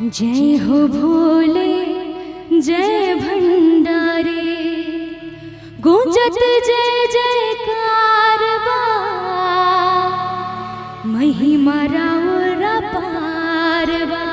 जय हो भोले जय भंडारे, गूंजत जय जयकार बा, महिमा राउर अपार बा।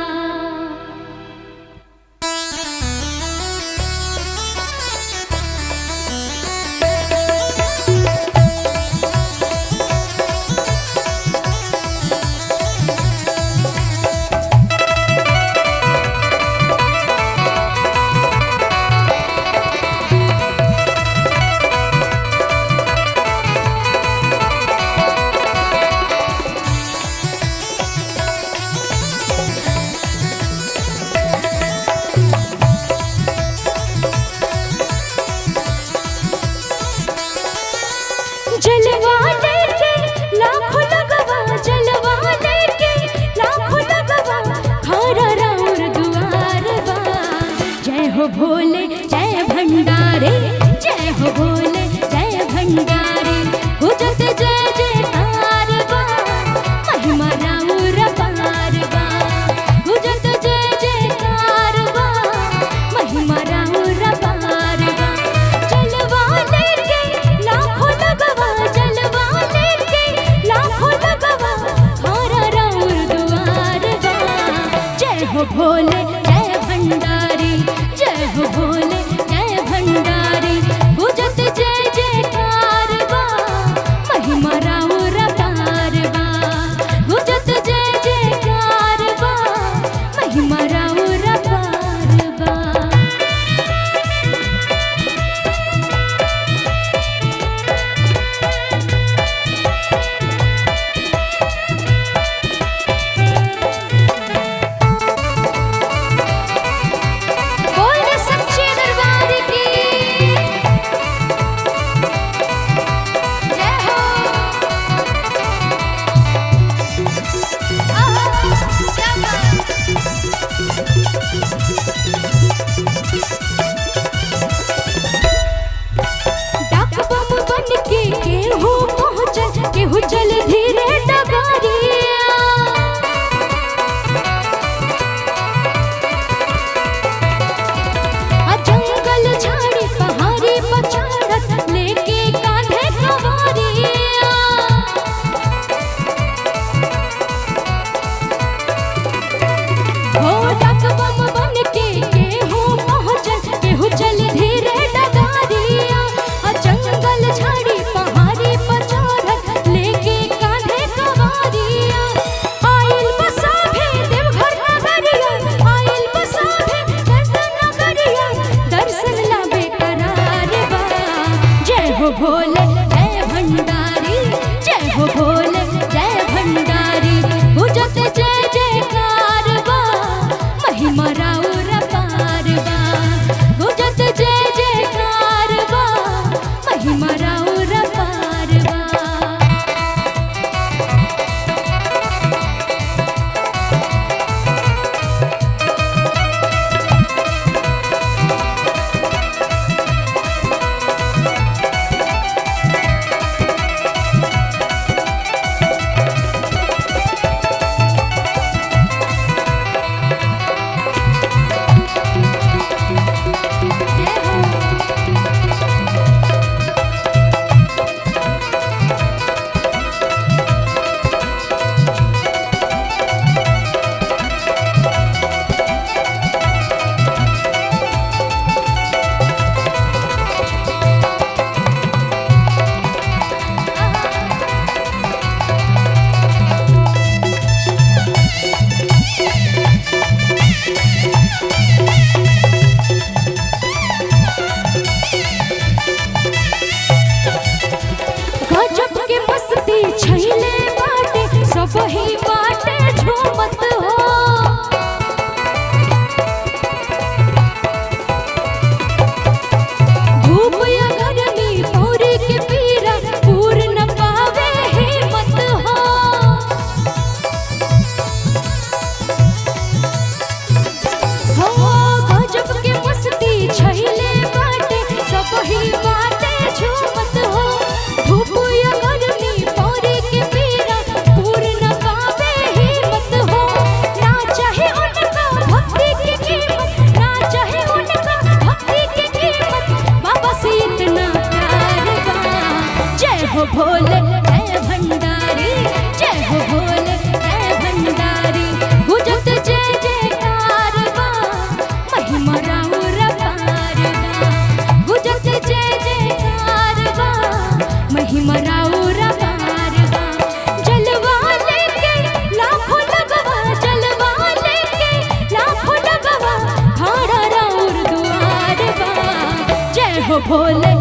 जलवा लेके लाखों लगवा, जलवा लेके लाखों लगवा, खारा राउर दुआर बा। जय हो भोले जय भंडारे, जय हो भोले जय भंडारे, गुजत जय जयकार बा, महिमा राउर अपार बा। गुजत जय जयकार बा, महिमा राउर अपार बा। जलवा लेके लाखों लगवा, जलवा लेके लाखों लगवा, खारा राउर दुआर बा। जय हो भोले जय भंडारी, जय हो भोले जय भंडारी, गुजत जय जयकार बा, महिमा राउर अपार बा। गुजत जय जयकार बा, महिमा राउर अपार बा। बोल सच्चे दरबार की जय हो। क्या बात। डाक बम बन के केहू पहुंचल, केहू चल धीरे डगरिया। जंगल झाड़ी पहाड़ी पछाड़त, लेके कांधे कवारिया। हो डाक बम बन के केहू पहुंचल, केहू चल धीरे डगरिया। जंगल झाड़ी पहाड़ी पछाड़त, लेके कांधे कवारिया। आइल बसा भे देवघर नगरिया, आइल बसा भे देवघर नगरिया, दर्शन ला बेकरार बा। जय हो भोले जय भंडारी, जय हो भोले जय भंडारी, गुजत जय जयकार बा, महिमा राउर अपार बा। गुजत जय जयकार बा, महिमा राउर अपार बा। गजब के मस्ती छैले बाटे, सब ही बाटे झूमत हो। धूप या गर्मी पौरी के पीरा, पूर न पावे हिम्मत हो। हो गजब के मस्ती छैले बाटे, सब ही बाटे झूमत हो। धूप या गर्मी पौरी के पीरा, पूर न पावे हिम्मत भोले